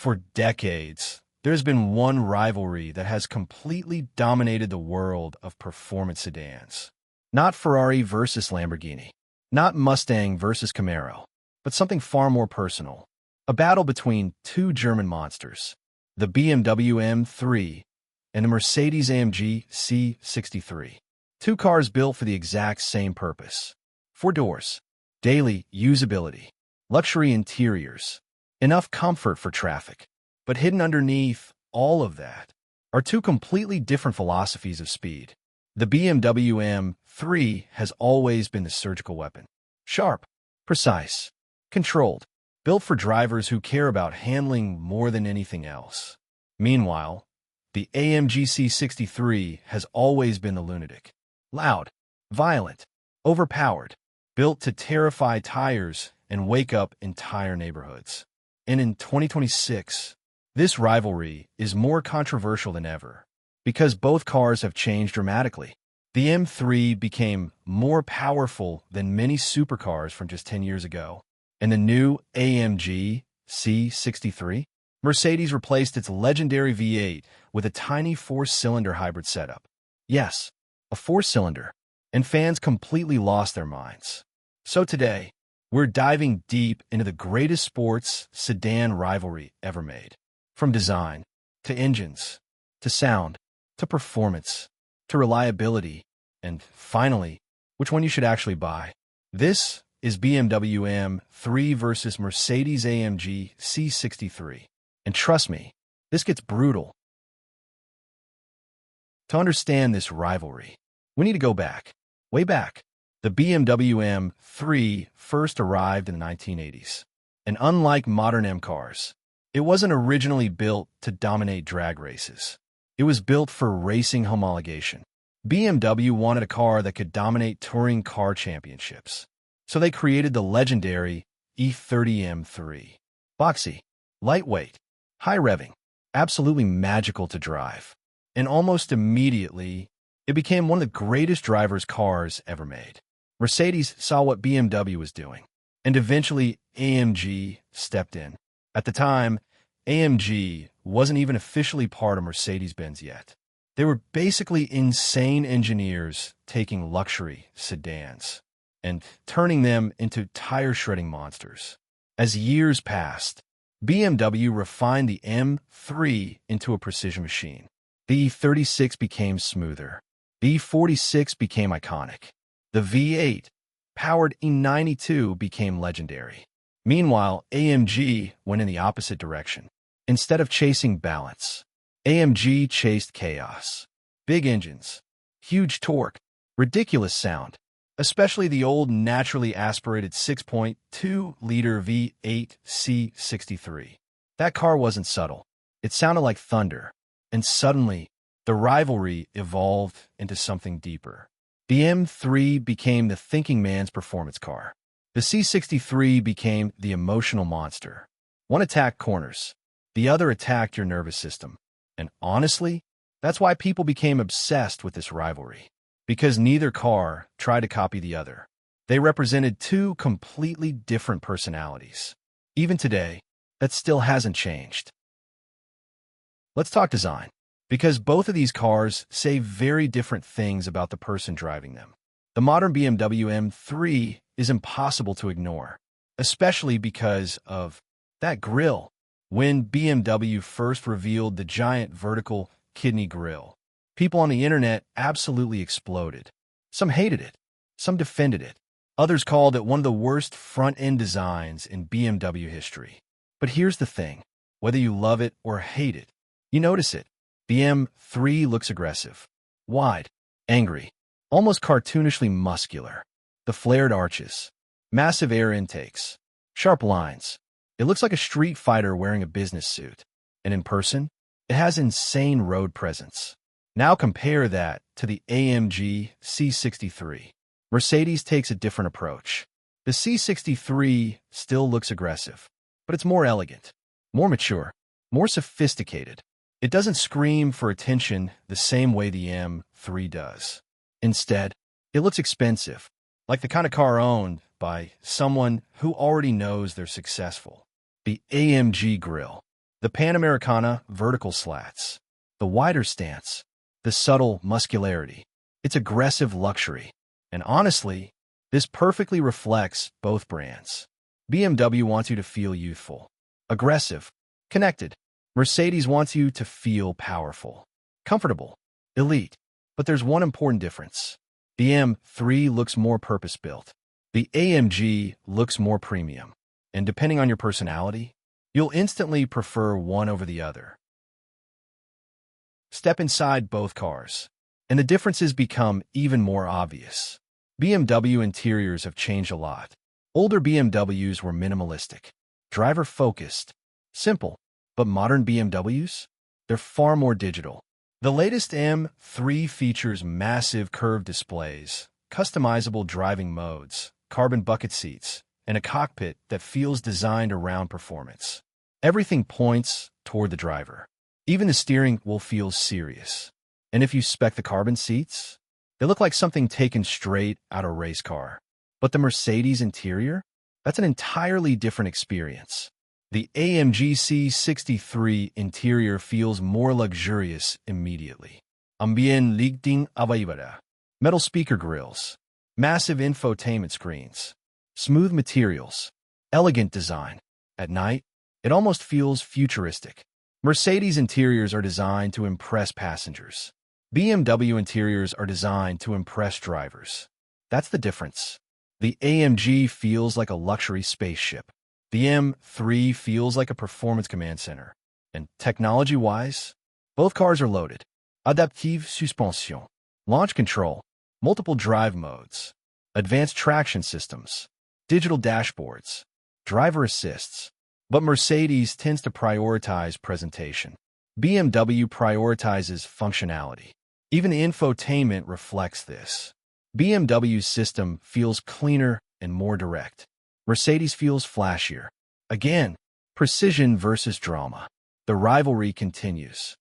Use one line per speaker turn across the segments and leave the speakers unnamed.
For decades, there's been one rivalry that has completely dominated the world of performance sedans. Not Ferrari versus Lamborghini, not Mustang versus Camaro, but something far more personal. A battle between two German monsters, the BMW M3 and the Mercedes-AMG C63. Two cars built for the exact same purpose. 4 doors, daily usability, luxury interiors, enough comfort for traffic. But hidden underneath all of that are two completely different philosophies of speed. The BMW M3 has always been the surgical weapon. Sharp, precise, controlled, built for drivers who care about handling more than anything else. Meanwhile, the AMG C63 has always been the lunatic. Loud, violent, overpowered, built to terrify tires and wake up entire neighborhoods. And in 2026, this rivalry is more controversial than ever because both cars have changed dramatically. The M3 became more powerful than many supercars from just 10 years ago. And the new AMG C63? Mercedes replaced its legendary V8 with a tiny 4-cylinder hybrid setup. Yes, a 4-cylinder. And fans completely lost their minds. So today, we're diving deep into the greatest sports sedan rivalry ever made. From design, to engines, to sound, to performance, to reliability, and finally, which one you should actually buy. This is BMW M3 versus Mercedes-AMG C63. And trust me, this gets brutal. To understand this rivalry, we need to go back, way back. The BMW M3 first arrived in the 1980s. And unlike modern M cars, it wasn't originally built to dominate drag races. It was built for racing homologation. BMW wanted a car that could dominate touring car championships. So they created the legendary E30 M3. Boxy, lightweight, high revving, absolutely magical to drive. And almost immediately, it became one of the greatest drivers' cars ever made. Mercedes saw what BMW was doing, and eventually AMG stepped in. At the time, AMG wasn't even officially part of Mercedes-Benz yet. They were basically insane engineers taking luxury sedans and turning them into tire-shredding monsters. As years passed, BMW refined the M3 into a precision machine. The E36 became smoother. The E46 became iconic. The V8, powered E92, became legendary. Meanwhile, AMG went in the opposite direction. Instead of chasing balance, AMG chased chaos. Big engines, huge torque, ridiculous sound, especially the old naturally aspirated 6.2-liter V8 C63. That car wasn't subtle. It sounded like thunder. And suddenly, the rivalry evolved into something deeper. The M3 became the thinking man's performance car. The C63 became the emotional monster. One attacked corners. The other attacked your nervous system. And honestly, that's why people became obsessed with this rivalry. Because neither car tried to copy the other. They represented two completely different personalities. Even today, that still hasn't changed. Let's talk design. Because both of these cars say very different things about the person driving them. The modern BMW M3 is impossible to ignore, especially because of that grille. When BMW first revealed the giant vertical kidney grille, people on the internet absolutely exploded. Some hated it, some defended it. Others called it one of the worst front-end designs in BMW history. But here's the thing, whether you love it or hate it, you notice it. The M3 looks aggressive, wide, angry, almost cartoonishly muscular. The flared arches, massive air intakes, sharp lines. It looks like a street fighter wearing a business suit. And in person, it has insane road presence. Now compare that to the AMG C63. Mercedes takes a different approach. The C63 still looks aggressive, but it's more elegant, more mature, more sophisticated. It doesn't scream for attention the same way the M3 does. Instead, it looks expensive, like the kind of car owned by someone who already knows they're successful. The AMG grille, The Panamericana vertical slats, the wider stance, the subtle muscularity. It's aggressive luxury. And honestly, this perfectly reflects both brands. BMW wants you to feel youthful, aggressive, connected. Mercedes wants you to feel powerful, comfortable, elite. But there's one important difference. The M3 looks more purpose-built. The AMG looks more premium. And depending on your personality, you'll instantly prefer one over the other. Step inside both cars, and the differences become even more obvious. BMW interiors have changed a lot. Older BMWs were minimalistic, driver-focused, simple, but modern BMWs? They're far more digital. The latest M3 features massive curved displays, customizable driving modes, carbon bucket seats, and a cockpit that feels designed around performance. Everything points toward the driver. Even the steering wheel feels serious. And if you spec the carbon seats, they look like something taken straight out of a race car. But the Mercedes interior? That's an entirely different experience. The AMG C63 interior feels more luxurious immediately. Ambient lighting available. Metal speaker grills, massive infotainment screens, smooth materials, elegant design. At night, it almost feels futuristic. Mercedes interiors are designed to impress passengers. BMW interiors are designed to impress drivers. That's the difference. The AMG feels like a luxury spaceship. The M3 feels like a performance command center. And technology-wise, both cars are loaded. Adaptive suspension, launch control, multiple drive modes, advanced traction systems, digital dashboards, driver assists. But Mercedes tends to prioritize presentation. BMW prioritizes functionality. Even the infotainment reflects this. BMW's system feels cleaner and more direct. Mercedes feels flashier. Again, precision versus drama. The rivalry continues.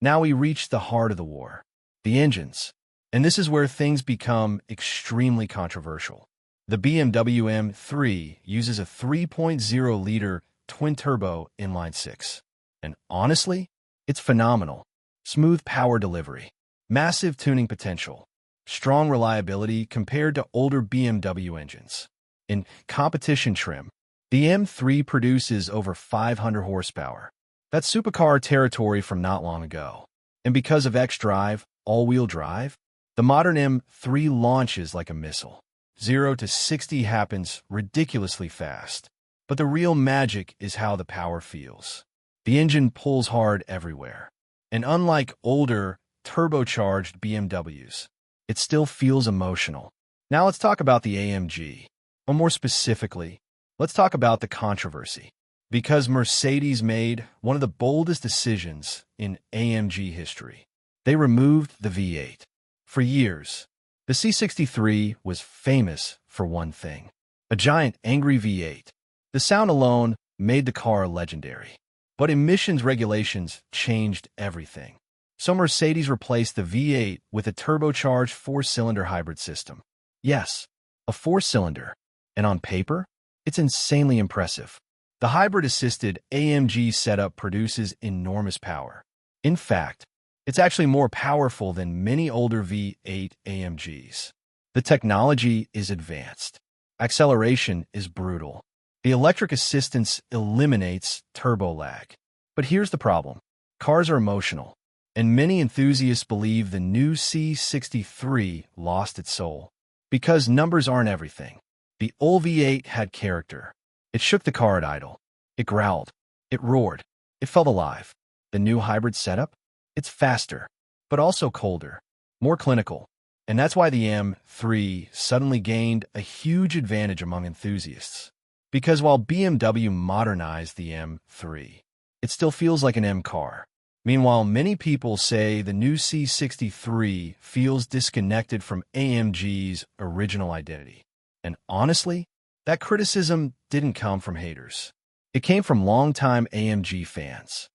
Now we reach the heart of the war, the engines. And this is where things become extremely controversial. The BMW M3 uses a 3.0-liter twin-turbo inline-six. And honestly, it's phenomenal. Smooth power delivery, massive tuning potential, strong reliability compared to older BMW engines. In competition trim, the M3 produces over 500 horsepower. That's supercar territory from not long ago. And because of xDrive, all-wheel drive, the modern M3 launches like a missile. 0 to 60 happens ridiculously fast. But the real magic is how the power feels. The engine pulls hard everywhere. And unlike older, turbocharged BMWs, it still feels emotional. Now let's talk about the AMG. Or more specifically, let's talk about the controversy. Because Mercedes made one of the boldest decisions in AMG history. They removed the V8. For years, the C63 was famous for one thing: a giant, angry V8. The sound alone made the car legendary. But emissions regulations changed everything. So Mercedes replaced the V8 with a turbocharged four-cylinder hybrid system. Yes, a four-cylinder. And on paper, it's insanely impressive. The hybrid-assisted AMG setup produces enormous power. In fact, it's actually more powerful than many older V8 AMGs. The technology is advanced. Acceleration is brutal. The electric assistance eliminates turbo lag. But here's the problem. Cars are emotional, and many enthusiasts believe the new C63 lost its soul. Because numbers aren't everything. The old V8 had character. It shook the car at idle. It growled. It roared. It felt alive. The new hybrid setup? It's faster, but also colder, more clinical. And that's why the M3 suddenly gained a huge advantage among enthusiasts. Because while BMW modernized the M3, it still feels like an M car. Meanwhile, many people say the new C63 feels disconnected from AMG's original identity. And honestly, that criticism didn't come from haters. It came from longtime AMG fans.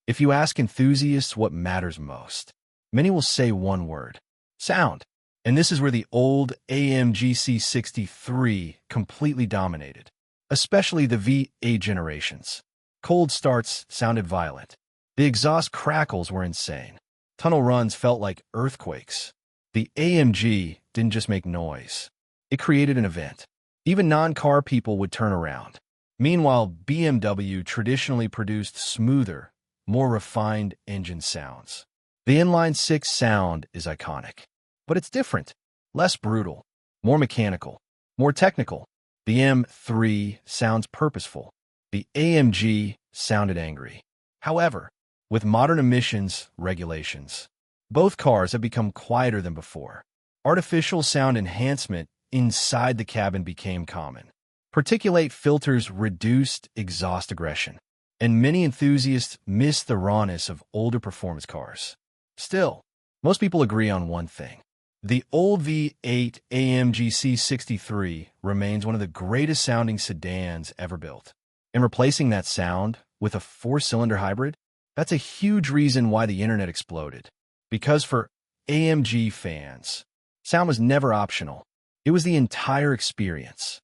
If you ask enthusiasts what matters most, many will say one word: sound. And this is where the old AMG C63 completely dominated. especially the V8 generations. Cold starts sounded violent. The exhaust crackles were insane. Tunnel runs felt like earthquakes. The AMG didn't just make noise. It created an event. Even non-car people would turn around. Meanwhile, BMW traditionally produced smoother, more refined engine sounds. The inline-six sound is iconic. But it's different. Less brutal. More mechanical. More technical. The M3 sounds purposeful. The AMG sounded angry. However, with modern emissions regulations, both cars have become quieter than before. Artificial sound enhancement inside the cabin became common. Particulate filters reduced exhaust aggression, and many enthusiasts miss the rawness of older performance cars. Still, most people agree on one thing. The old V8 AMG C63 remains one of the greatest sounding sedans ever built. And replacing that sound with a four-cylinder hybrid, that's a huge reason why the internet exploded. Because for AMG fans, sound was never optional. It was the entire experience.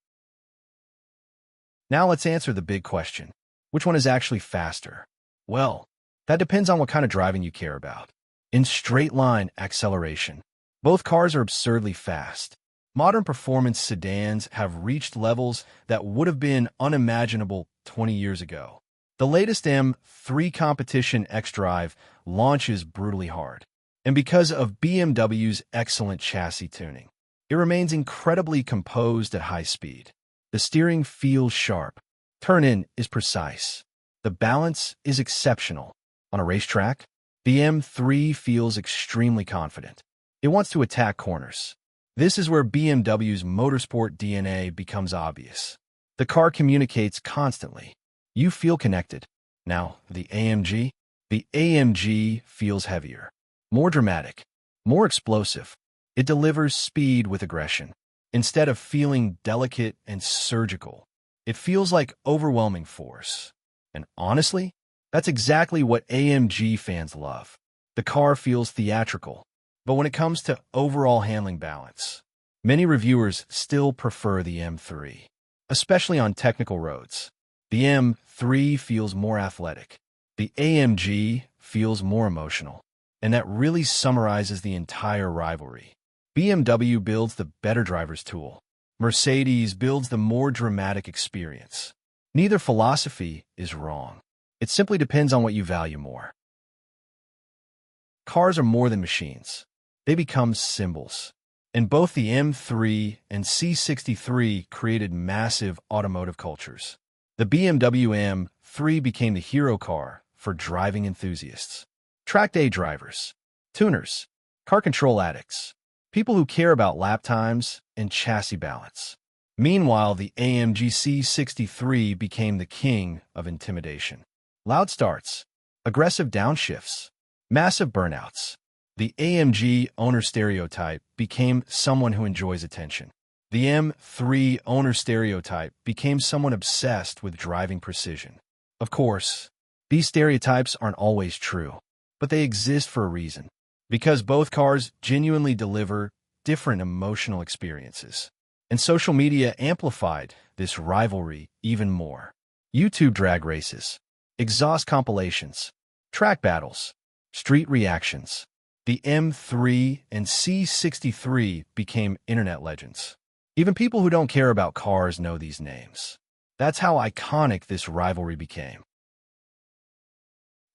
Now let's answer the big question. Which one is actually faster? Well, that depends on what kind of driving you care about. In straight-line acceleration, both cars are absurdly fast. Modern performance sedans have reached levels that would have been unimaginable 20 years ago. The latest M3 competition xDrive launches brutally hard. And because of BMW's excellent chassis tuning, it remains incredibly composed at high speed. The steering feels sharp. Turn-in is precise. The balance is exceptional. On a racetrack, the M3 feels extremely confident. It wants to attack corners. This is where BMW's motorsport DNA becomes obvious. The car communicates constantly. You feel connected. Now, the AMG? The AMG feels heavier, more dramatic, more explosive. It delivers speed with aggression. Instead of feeling delicate and surgical, it feels like overwhelming force. And honestly, that's exactly what AMG fans love. The car feels theatrical. But when it comes to overall handling balance, many reviewers still prefer the M3, especially on technical roads. The M3 feels more athletic. The AMG feels more emotional. And that really summarizes the entire rivalry. BMW builds the better driver's tool. Mercedes builds the more dramatic experience. Neither philosophy is wrong. It simply depends on what you value more. Cars are more than machines. They become symbols. And both the M3 and C63 created massive automotive cultures. The BMW M3 became the hero car for driving enthusiasts. Track day drivers, tuners, car control addicts, people who care about lap times and chassis balance. Meanwhile, the AMG C63 became the king of intimidation. Loud starts, aggressive downshifts, massive burnouts. The AMG owner stereotype became someone who enjoys attention. The M3 owner stereotype became someone obsessed with driving precision. Of course, these stereotypes aren't always true, but they exist for a reason. Because both cars genuinely deliver different emotional experiences. And social media amplified this rivalry even more. YouTube drag races, exhaust compilations, track battles, street reactions. The M3 and C63 became internet legends. Even people who don't care about cars know these names. That's how iconic this rivalry became.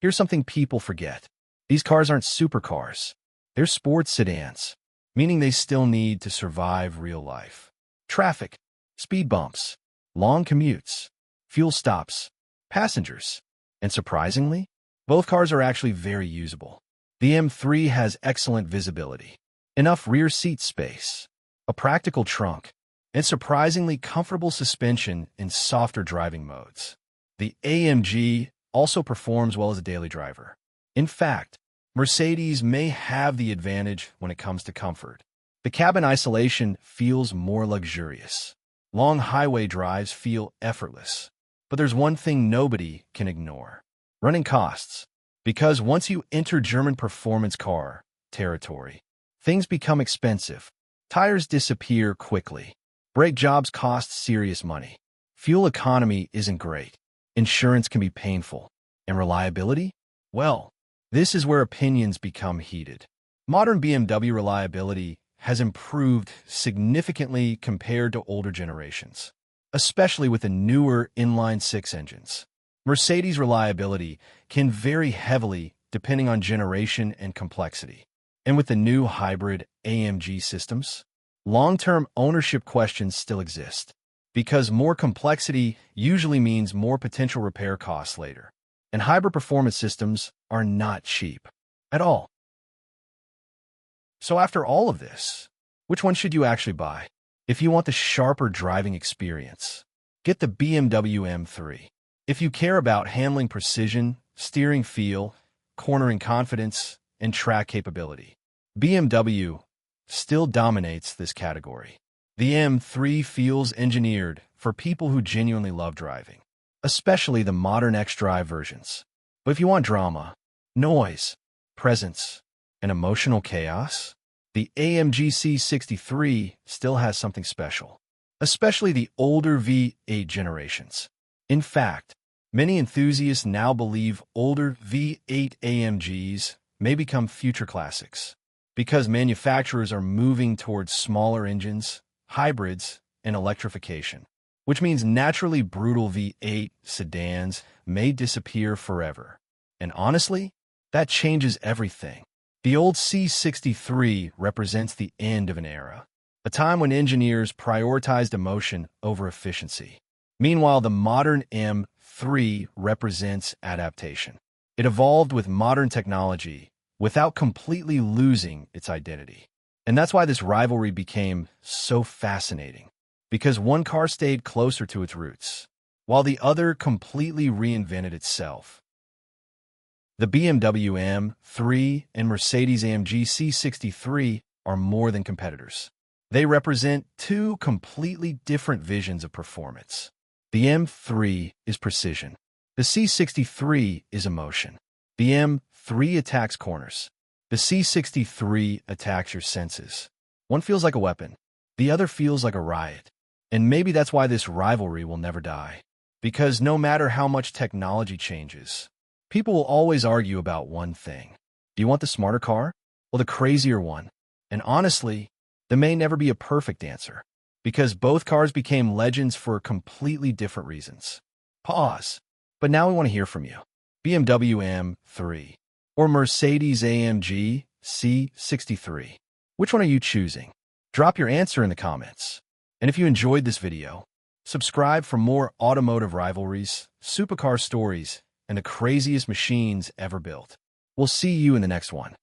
Here's something people forget. These cars aren't supercars. They're sports sedans, meaning they still need to survive real life. Traffic, speed bumps, long commutes, fuel stops, passengers. And surprisingly, both cars are actually very usable. The M3 has excellent visibility, enough rear seat space, a practical trunk, and surprisingly comfortable suspension in softer driving modes. The AMG also performs well as a daily driver. In fact, Mercedes may have the advantage when it comes to comfort. The cabin isolation feels more luxurious. Long highway drives feel effortless. But there's one thing nobody can ignore: running costs. Because once you enter German performance car territory, things become expensive. Tires disappear quickly. Brake jobs cost serious money. Fuel economy isn't great. Insurance can be painful. And reliability? Well, this is where opinions become heated. Modern BMW reliability has improved significantly compared to older generations, especially with the newer inline-six engines. Mercedes reliability can vary heavily depending on generation and complexity. And with the new hybrid AMG systems, long-term ownership questions still exist, because more complexity usually means more potential repair costs later. And hybrid performance systems are not cheap at all. So after all of this, which one should you actually buy? If you want the sharper driving experience, get the BMW M3. If you care about handling precision, steering feel, cornering confidence, and track capability, BMW still dominates this category. The M3 feels engineered for people who genuinely love driving, especially the modern X-Drive versions. But if you want drama, noise, presence, and emotional chaos, the AMG C63 still has something special, especially the older V8 generations. In fact, many enthusiasts now believe older V8 AMGs may become future classics, because manufacturers are moving towards smaller engines, hybrids, and electrification, which means naturally brutal V8 sedans may disappear forever. And honestly, that changes everything. The old C63 represents the end of an era, a time when engineers prioritized emotion over efficiency. Meanwhile, the modern M3 represents adaptation. It evolved with modern technology without completely losing its identity. And that's why this rivalry became so fascinating, because one car stayed closer to its roots, while the other completely reinvented itself. The BMW M3 and Mercedes-AMG C63 are more than competitors. They represent two completely different visions of performance. The M3 is precision. The C63 is emotion. The M3 attacks corners. The C63 attacks your senses. One feels like a weapon. The other feels like a riot. And maybe that's why this rivalry will never die. Because no matter how much technology changes, people will always argue about one thing. Do you want the smarter car or the crazier one? And honestly, there may never be a perfect answer, because both cars became legends for completely different reasons. Pause. But now we want to hear from you. BMW M3 or Mercedes-AMG C63? Which one are you choosing? Drop your answer in the comments. And if you enjoyed this video, subscribe for more automotive rivalries, supercar stories, and the craziest machines ever built. We'll see you in the next one.